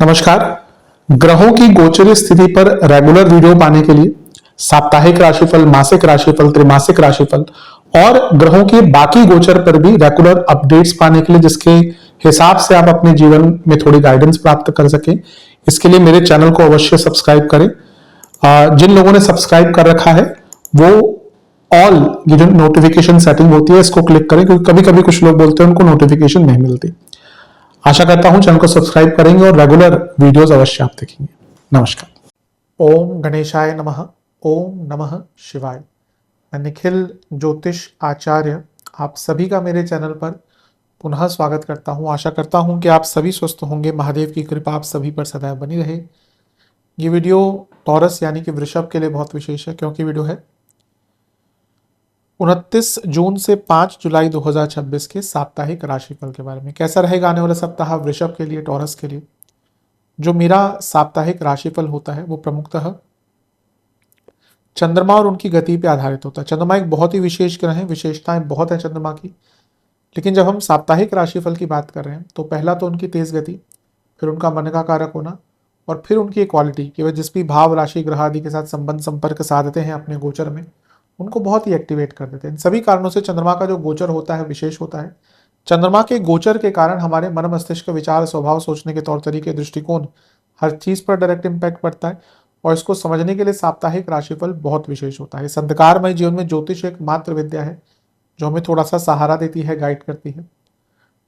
नमस्कार। ग्रहों की गोचरीय स्थिति पर रेगुलर वीडियो पाने के लिए साप्ताहिक राशिफल, मासिक राशिफल, त्रैमासिक राशिफल और ग्रहों के बाकी गोचर पर भी रेगुलर अपडेट्स पाने के लिए जिसके हिसाब से आप अपने जीवन में थोड़ी गाइडेंस प्राप्त कर सकें, इसके लिए मेरे चैनल को अवश्य सब्सक्राइब करें। जिन लोगों ने सब्सक्राइब कर रखा है वो ऑल ये जो नोटिफिकेशन सेटिंग होती है इसको क्लिक करें, क्योंकि कभी कभी कुछ लोग बोलते हैं उनको नोटिफिकेशन नहीं मिलती। आशा करता हूं चैनल को सब्सक्राइब करेंगे और रेगुलर वीडियोस अवश्य आप देखेंगे। नमस्कार। ओम गणेशाय नमः। ओम नमः शिवाय। मैं निखिल ज्योतिष आचार्य आप सभी का मेरे चैनल पर पुनः स्वागत करता हूं। आशा करता हूं कि आप सभी स्वस्थ होंगे। महादेव की कृपा आप सभी पर सदैव बनी रहे। ये वीडियो टॉरस यानी कि वृषभ के लिए बहुत विशेष है, क्योंकि वीडियो है 29 जून से 5 जुलाई 2026 के साप्ताहिक राशिफल के बारे में। कैसा रहेगा आने वाला सप्ताह वृषभ के लिए, टॉरस के लिए। जो मेरा साप्ताहिक राशिफल होता है वो प्रमुखतः चंद्रमा और उनकी गति पे आधारित होता है। चंद्रमा एक बहुत ही विशेष ग्रह है, विशेषताएं बहुत है चंद्रमा की। लेकिन जब हम साप्ताहिक राशिफल की बात कर रहे हैं तो पहला तो उनकी तेज गति, फिर उनका मन का कारक होना, और फिर उनकी क्वालिटी कि वह जिस भी भाव, राशि, ग्रह आदि के साथ संबंध संपर्क साधते हैं अपने गोचर में, उनको बहुत ही एक्टिवेट कर देते हैं। इन सभी कारणों से चंद्रमा का जो गोचर होता है विशेष होता है। चंद्रमा के गोचर के कारण हमारे मन मस्तिष्क, विचार, स्वभाव, सोचने के तौर तरीके, दृष्टिकोण, हर चीज पर डायरेक्ट इम्पैक्ट पड़ता है। और इसको समझने के लिए साप्ताहिक राशिफल बहुत विशेष होता है। इस अंधकारमय जीवन में ज्योतिष एक मात्र विद्या है जो हमें थोड़ा सा सहारा देती है, गाइड करती है।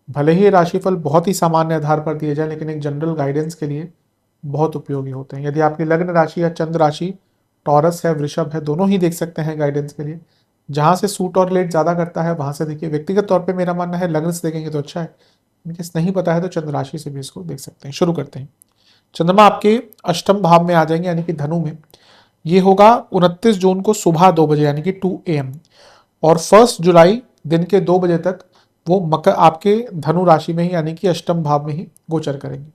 भले ही राशिफल बहुत ही सामान्य आधार पर दिए जाए, लेकिन एक जनरल गाइडेंस के लिए बहुत उपयोगी होते हैं। यदि आपकी लग्न राशि या चंद्र राशि टॉरस है, वृषभ है, दोनों ही देख सकते हैं गाइडेंस के लिए। जहां से सूट और लेट ज्यादा करता है वहां से देखिए। व्यक्तिगत तौर पे मेरा मानना है लग्न से देखेंगे तो अच्छा है, इनकेस नहीं पता है तो चंद्र राशि से भी इसको देख सकते हैं। शुरू करते हैं। चंद्रमा आपके अष्टम भाव में आ जाएंगे, यानी कि धनु में। ये होगा 29 जून को सुबह 2 बजे यानी कि 2 AM, और 1 जुलाई दिन के 2 बजे तक वो मकर आपके धनु राशि में ही यानी कि अष्टम भाव में ही गोचर करेंगे।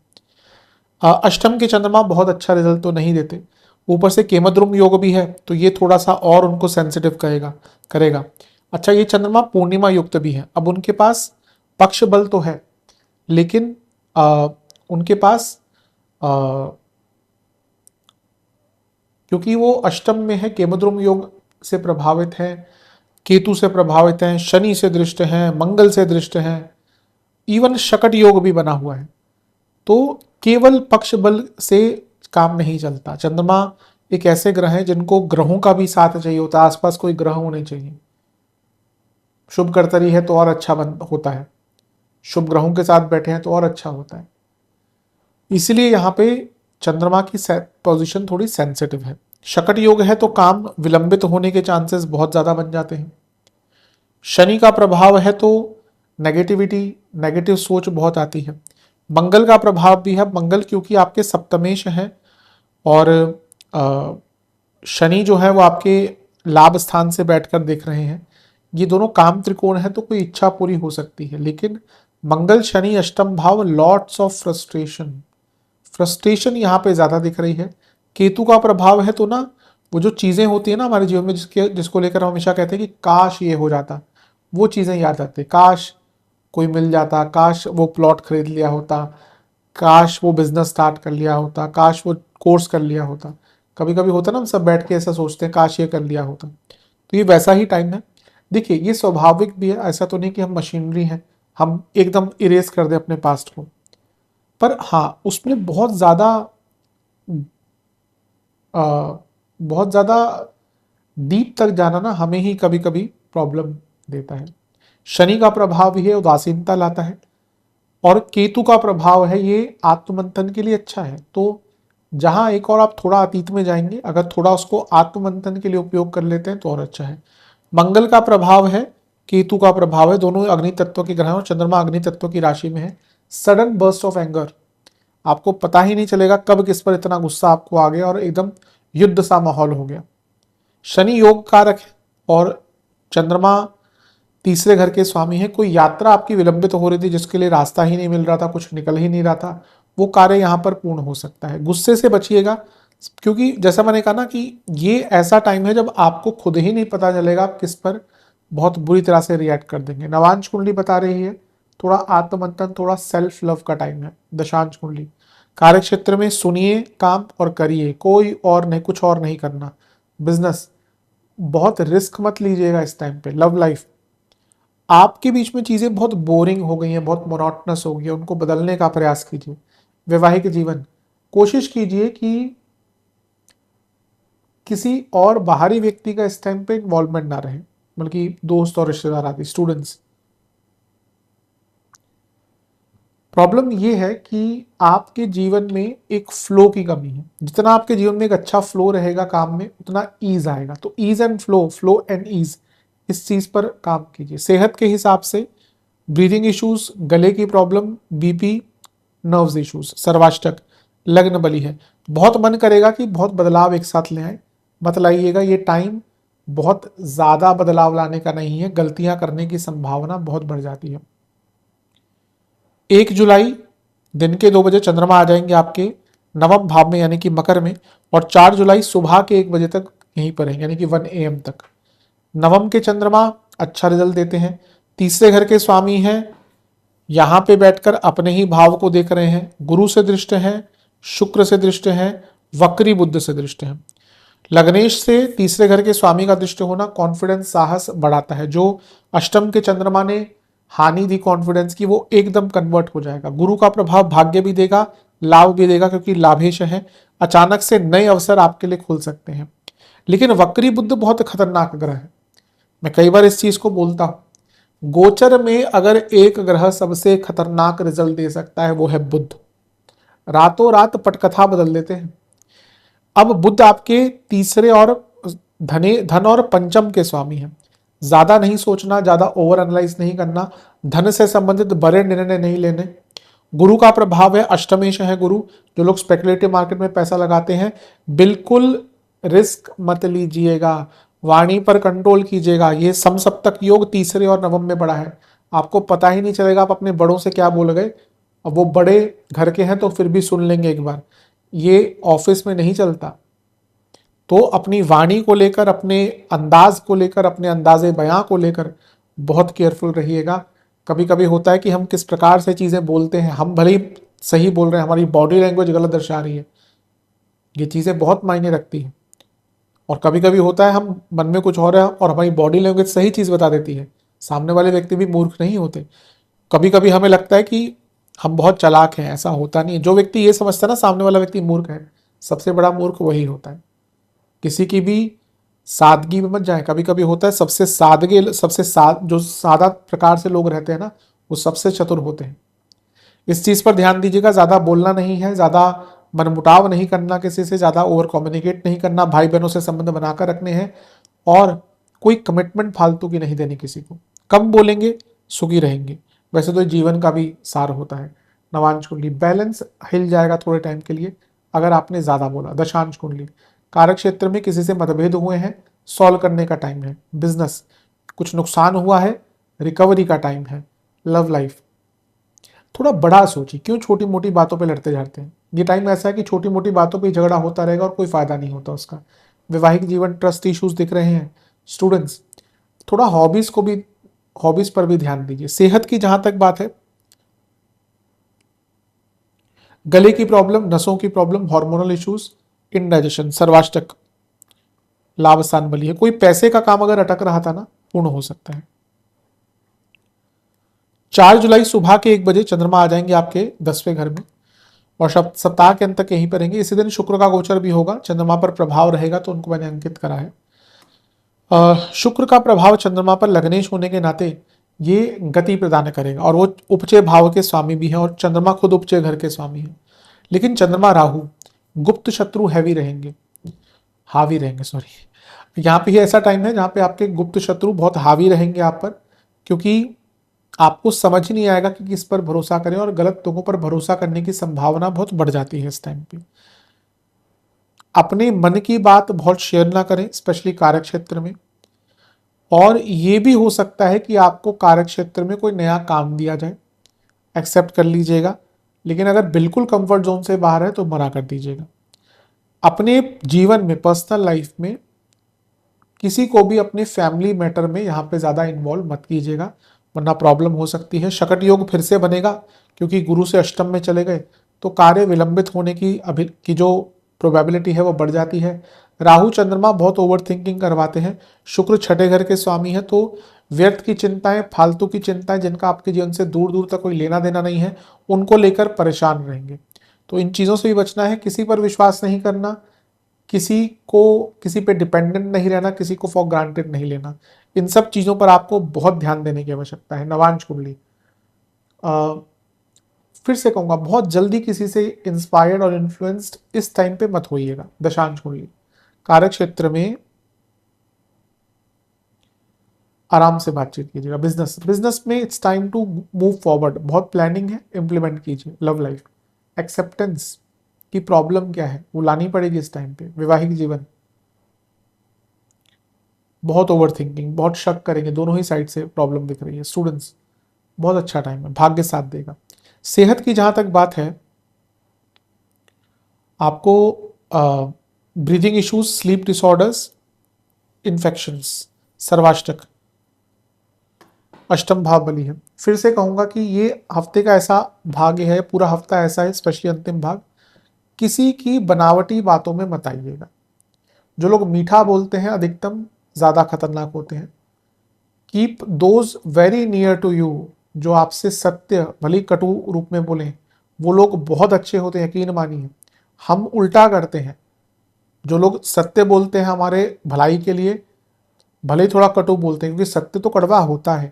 अष्टम के चंद्रमा बहुत अच्छा रिजल्ट तो नहीं देते, ऊपर से केमद्रुम योग भी है तो ये थोड़ा सा और उनको सेंसिटिव करेगा। अच्छा, ये चंद्रमा पूर्णिमा युक्त भी है। अब उनके पास पक्ष बल तो है, लेकिन उनके पास क्योंकि वो अष्टम में है, केमद्रुम योग से प्रभावित है, केतु से प्रभावित हैं, शनि से दृष्ट हैं, मंगल से दृष्ट हैं, इवन शकट योग भी बना हुआ है। तो केवल पक्ष बल से काम नहीं चलता। चंद्रमा एक ऐसे ग्रह है जिनको ग्रहों का भी साथ चाहिए होता है, आसपास कोई ग्रह होने चाहिए। शुभ कर्तरी है तो और अच्छा होता है, शुभ ग्रहों के साथ बैठे हैं तो और अच्छा होता है। इसलिए यहाँ पे चंद्रमा की पोजीशन थोड़ी सेंसिटिव है। शकट योग है तो काम विलंबित होने के चांसेस बहुत ज्यादा बन जाते हैं। शनि का प्रभाव है तो नेगेटिविटी, नेगेटिव सोच बहुत आती है। मंगल का प्रभाव भी है। मंगल क्योंकि आपके सप्तमेश हैं और शनि जो है वो आपके लाभ स्थान से बैठकर देख रहे हैं। ये दोनों काम त्रिकोण है तो कोई इच्छा पूरी हो सकती है। लेकिन मंगल शनि अष्टम भाव, लॉट्स ऑफ फ्रस्ट्रेशन यहाँ पे ज्यादा दिख रही है। केतु का प्रभाव है तो ना वो जो चीजें होती है ना हमारे जीवन में जिसको लेकर हम हमेशा कहते हैं कि काश ये हो जाता, वो चीजें याद आती है। काश कोई मिल जाता, काश वो प्लॉट खरीद लिया होता, काश वो बिजनेस स्टार्ट कर लिया होता, काश वो कोर्स कर लिया होता। कभी कभी होता ना, हम सब बैठ के ऐसा सोचते हैं काश ये कर लिया होता। तो ये वैसा ही टाइम है। देखिए, ये स्वाभाविक भी है, ऐसा तो नहीं कि हम मशीनरी हैं, हम एकदम इरेज कर दें अपने पास्ट को। पर हाँ, उसमें बहुत ज्यादा डीप तक जाना ना हमें ही कभी कभी प्रॉब्लम देता है। शनि का प्रभाव भी है, उदासीनता लाता है, और केतु का प्रभाव है ये आत्ममंथन के लिए अच्छा है। तो जहां एक और आप थोड़ा अतीत में जाएंगे, अगर थोड़ा उसको आत्ममंथन के लिए उपयोग कर लेते हैं तो और अच्छा है। मंगल का प्रभाव है, केतु का प्रभाव है, दोनों अग्नि तत्व के ग्रह हैं और चंद्रमा अग्नि तत्व की राशि में है। सडन बर्स्ट ऑफ एंगर, आपको पता ही नहीं चलेगा कब किस पर इतना गुस्सा आपको आ गया और एकदम युद्ध सा माहौल हो गया। शनि योग कारक है और चंद्रमा तीसरे घर के स्वामी है। कोई यात्रा आपकी विलंबित हो रही थी, जिसके लिए रास्ता ही नहीं मिल रहा था, कुछ निकल ही नहीं रहा था, वो कार्य यहाँ पर पूर्ण हो सकता है। गुस्से से बचिएगा, क्योंकि जैसा मैंने कहा ना कि ये ऐसा टाइम है जब आपको खुद ही नहीं पता चलेगा आप किस पर बहुत बुरी तरह से रिएक्ट कर देंगे। नवांश कुंडली बता रही है थोड़ा आत्ममंथन, थोड़ा सेल्फ लव का टाइम है। दशांश कुंडली कार्य क्षेत्र में सुनिए काम और करिए, कोई और नहीं, कुछ और नहीं करना। बिजनेस, बहुत रिस्क मत लीजिएगा इस टाइम पे। लव लाइफ, आपके बीच में चीजें बहुत बोरिंग हो गई हैं, बहुत मोनोटोनस हो गई है, उनको बदलने का प्रयास कीजिए। वैवाहिक जीवन, कोशिश कीजिए कि किसी और बाहरी व्यक्ति का इस टाइम पे इन्वॉल्वमेंट ना रहे, बल्कि दोस्त और रिश्तेदार आदि। स्टूडेंट्स, प्रॉब्लम ये है कि आपके जीवन में एक फ्लो की कमी है। जितना आपके जीवन में एक अच्छा फ्लो रहेगा काम में, उतना ईज आएगा। तो ease and flow, flow and ease, इस चीज पर काम कीजिए। सेहत के हिसाब से ब्रीदिंग इश्यूज, गले की प्रॉब्लम, बीपी, नर्व्स इश्यूज, सर्वाष्टक, लग्न बली है। बहुत मन करेगा कि बहुत बदलाव एक साथ ले आए, मत लाइएगा। ये टाइम बहुत ज्यादा बदलाव लाने का नहीं है, गलतियां करने की संभावना बहुत बढ़ जाती है। 1 जुलाई दिन के 2 बजे चंद्रमा आ जाएंगे आपके नवम भाव में, यानी कि मकर में, और 4 जुलाई सुबह के 1 बजे तक यहीं पर रहेंगे, यानी कि 1 AM तक। नवम के चंद्रमा अच्छा रिजल्ट देते हैं। तीसरे घर के स्वामी हैं, यहां पे बैठकर अपने ही भाव को देख रहे हैं। गुरु से दृष्ट हैं, शुक्र से दृष्ट हैं, वक्री बुद्ध से दृष्ट हैं। लग्नेश से तीसरे घर के स्वामी का दृष्टि होना कॉन्फिडेंस, साहस बढ़ाता है। जो अष्टम के चंद्रमा ने हानि दी कॉन्फिडेंस की, वो एकदम कन्वर्ट हो जाएगा। गुरु का प्रभाव भाग्य भी देगा, लाभ भी देगा, क्योंकि लाभेश है। अचानक से नए अवसर आपके लिए खुल सकते हैं। लेकिन वक्री बुद्ध बहुत खतरनाक ग्रह है, मैं कई बार इस चीज को बोलता हूं। गोचर में अगर एक ग्रह सबसे खतरनाक रिजल्ट दे सकता है, वो है बुध। रातों रात पटकथा बदल देते हैं। अब बुध आपके तीसरे और धन और पंचम के स्वामी हैं। ज्यादा नहीं सोचना, ज्यादा ओवर एनालाइज नहीं करना, धन से संबंधित बड़े निर्णय नहीं लेने। गुरु का प्रभाव है, अष्टमेश है गुरु। जो लोग स्पेकुलेटिव मार्केट में पैसा लगाते हैं, बिल्कुल रिस्क मत लीजिएगा, वाणी पर कंट्रोल कीजिएगा। ये समसप्तक योग तीसरे और नवम में बड़ा है, आपको पता ही नहीं चलेगा आप अपने बड़ों से क्या बोल गए। अब वो बड़े घर के हैं तो फिर भी सुन लेंगे एक बार, ये ऑफिस में नहीं चलता। तो अपनी वाणी को लेकर, अपने अंदाज को लेकर, अपने अंदाजे बयां को लेकर बहुत केयरफुल रहिएगा। कभी कभी होता है कि हम किस प्रकार से चीजें बोलते हैं, हम भले ही सही बोल रहे हैं, हमारी बॉडी लैंग्वेज गलत दर्शा रही है, ये चीजें बहुत मायने रखती हैं। और कभी कभी होता है हम मन में कुछ और है और हमारी बॉडी लैंग्वेज सही चीज बता देती है। सामने वाले व्यक्ति भी मूर्ख नहीं होते। कभी कभी हमें लगता है कि हम बहुत चालाक हैं, ऐसा होता नहीं है। जो व्यक्ति ये समझता है ना सामने वाला व्यक्ति मूर्ख है, सबसे बड़ा मूर्ख वही होता है। किसी की भी सादगी में मत जाए। कभी कभी होता है सबसे सादगे, जो सादा प्रकार से लोग रहते हैं ना, वो सबसे चतुर होते हैं। इस चीज पर ध्यान दीजिएगा। ज्यादा बोलना नहीं है, ज्यादा मनमुटाव नहीं करना किसी से, ज्यादा ओवर कम्युनिकेट नहीं करना, भाई बहनों से संबंध बनाकर रखने हैं, और कोई कमिटमेंट फालतू की नहीं देनी किसी को। कम बोलेंगे, सुखी रहेंगे। वैसे तो जीवन का भी सार होता है। नवांश कुंडली, बैलेंस हिल जाएगा थोड़े टाइम के लिए अगर आपने ज्यादा बोला। दशांश कुंडली, कार्य क्षेत्र में किसी से मतभेद हुए हैं, सॉल्व करने का टाइम है। बिजनेस, कुछ नुकसान हुआ है, रिकवरी का टाइम है। लव लाइफ, थोड़ा बड़ा सोचिए, क्यों छोटी मोटी बातों पे लड़ते जाते हैं। ये टाइम ऐसा है कि छोटी मोटी बातों पे झगड़ा होता रहेगा और कोई फायदा नहीं होता उसका। वैवाहिक जीवन, ट्रस्ट इश्यूज दिख रहे हैं। स्टूडेंट्स, थोड़ा हॉबीज पर भी ध्यान दीजिए। सेहत की जहां तक बात है, गले की प्रॉब्लम, नसों की प्रॉब्लम, हार्मोनल इश्यूज, इंडाइजेशन, सर्वाष्टक, लाभ स्थान बली है। कोई पैसे का काम अगर अटक रहा था ना, पूर्ण हो सकता है। 4 जुलाई सुबह के 1 बजे चंद्रमा आ जाएंगे आपके 10वें घर में, और सप्ताह के अंत तक यहीं पर रहेंगे। इसी दिन शुक्र का गोचर भी होगा, चंद्रमा पर प्रभाव रहेगा, तो उनको मैंने अंकित करा है। शुक्र का प्रभाव चंद्रमा पर लग्नेश होने के नाते ये गति प्रदान करेगा, और वो उपचय भाव के स्वामी भी हैं, और चंद्रमा खुद उपचय घर के स्वामी हैं। लेकिन चंद्रमा राहु गुप्त शत्रु हैवी रहेंगे, हावी रहेंगे, सॉरी। यहाँ पे ऐसा टाइम है जहाँ पे आपके गुप्त शत्रु बहुत हावी रहेंगे आप पर, क्योंकि आपको समझ ही नहीं आएगा कि किस पर भरोसा करें, और गलत लोगों पर भरोसा करने की संभावना बहुत बढ़ जाती है इस टाइम पे। अपने मन की बात बहुत शेयर ना करें, स्पेशली कार्य क्षेत्र में। और ये भी हो सकता है कि आपको कार्य क्षेत्र में कोई नया काम दिया जाए, एक्सेप्ट कर लीजिएगा। लेकिन अगर बिल्कुल कंफर्ट जोन से बाहर है तो मना कर दीजिएगा। अपने जीवन में, पर्सनल लाइफ में, किसी को भी अपने फैमिली मैटर में यहाँ पे ज्यादा इन्वॉल्व मत कीजिएगा, वरना प्रॉब्लम हो सकती है। शकट योग फिर से बनेगा, क्योंकि गुरु से अष्टम में चले गए, तो कार्य विलंबित होने की जो प्रोबेबिलिटी है वो बढ़ जाती है। राहु चंद्रमा बहुत ओवर थिंकिंग करवाते हैं। शुक्र छठे घर के स्वामी है, तो व्यर्थ की चिंताएं, फालतू की चिंताएं जिनका आपके जीवन से दूर दूर तक कोई लेना देना नहीं है, उनको लेकर परेशान रहेंगे। तो इन चीज़ों से भी बचना है। किसी पर विश्वास नहीं करना, किसी पे डिपेंडेंट नहीं रहना, किसी को फॉर ग्रांटेड नहीं लेना। इन सब चीज़ों पर आपको बहुत ध्यान देने की आवश्यकता है। नवांश कुंडली, फिर से कहूंगा, बहुत जल्दी किसी से इंस्पायर्ड और इन्फ्लुएंस्ड इस टाइम पे मत होइएगा। दशांश कुंडली, कार्य क्षेत्र में आराम से बातचीत कीजिएगा। बिजनेस में it's time to move forward, बहुत प्लानिंग है, इंप्लीमेंट कीजिए। लव लाइफ, एक्सेप्टेंस की प्रॉब्लम क्या है वो लानी पड़ेगी इस टाइम पे। वैवाहिक जीवन, बहुत ओवर थिंकिंग, बहुत शक करेंगे, दोनों ही साइड से प्रॉब्लम दिख रही है। स्टूडेंट्स, बहुत अच्छा टाइम है, भाग्य साथ देगा। सेहत की जहां तक बात है, आपको breathing issues, sleep disorders, infections, सर्वाष्टक, अष्टम भाव बली है। फिर से कहूंगा कि ये हफ्ते का ऐसा भाग्य है, पूरा हफ्ता ऐसा है, स्पेशली अंतिम भाग, किसी की बनावटी बातों में मत आइएगा। जो लोग मीठा बोलते हैं अधिकतम ज्यादा खतरनाक होते हैं। Keep those very near to you, जो आपसे सत्य भले कटु रूप में बोले, वो लोग बहुत अच्छे होते हैं, यकीन मानिए। हम उल्टा करते हैं, जो लोग सत्य बोलते हैं हमारे भलाई के लिए, भले ही थोड़ा कटु बोलते हैं, क्योंकि सत्य तो कड़वा होता है,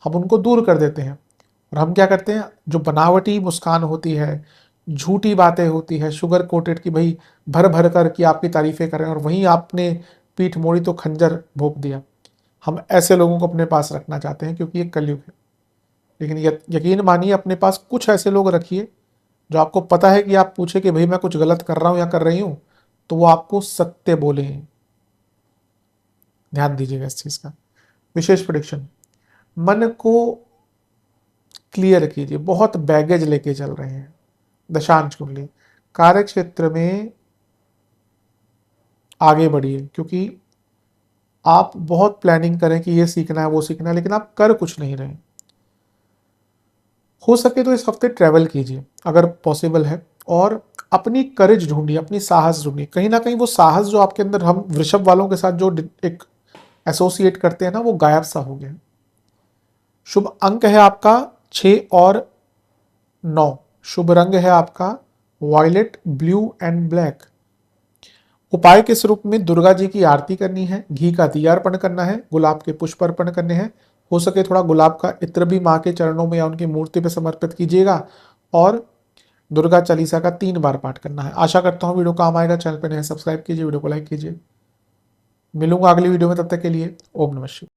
हम उनको दूर कर देते हैं। और हम क्या करते हैं, जो बनावटी मुस्कान होती है, झूठी बातें होती है, शुगर कोटेड की भाई भर भर कर की आपकी तारीफें करें, और वहीं आपने पीठ मोड़ी तो खंजर भोंक दिया। हम ऐसे लोगों को अपने पास रखना चाहते हैं, क्योंकि ये कलयुग है। लेकिन यकीन मानिए, अपने पास कुछ ऐसे लोग रखिए जो आपको पता है कि आप पूछे कि भाई मैं कुछ गलत कर रहा हूं या कर रही हूं, तो वो आपको सत्य बोले। ध्यान दीजिएगा इस चीज का। विशेष प्रेडिक्शन, मन को क्लियर कीजिए, बहुत बैगेज लेके चल रहे हैं। दशांश कुंडली, कार्य क्षेत्र में आगे बढ़िए, क्योंकि आप बहुत प्लानिंग करें कि ये सीखना है वो सीखना है, लेकिन आप कर कुछ नहीं रहे। हो सके तो इस हफ्ते ट्रैवल कीजिए अगर पॉसिबल है, और अपनी करेज ढूंढिए, अपनी साहस ढूंढिए। कहीं ना कहीं वो साहस जो आपके अंदर, हम वृषभ वालों के साथ जो एक एसोसिएट करते हैं ना, वो गायब सा हो गया। शुभ अंक है आपका 6 और 9। शुभ रंग है आपका वॉयलेट, ब्लू एंड ब्लैक। उपाय के स्वरूप में दुर्गा जी की आरती करनी है, घी का दिया अर्पण करना है, गुलाब के पुष्प अर्पण करने हैं। हो सके थोड़ा गुलाब का इत्र भी माँ के चरणों में या उनकी मूर्ति पर समर्पित कीजिएगा, और दुर्गा चालीसा का 3 बार पाठ करना है। आशा करता हूँ वीडियो काम आएगा। चैनल पर नए सब्सक्राइब कीजिए, वीडियो को लाइक कीजिए। मिलूंगा अगली वीडियो में, तब तक के लिए ओम नमः शिवाय।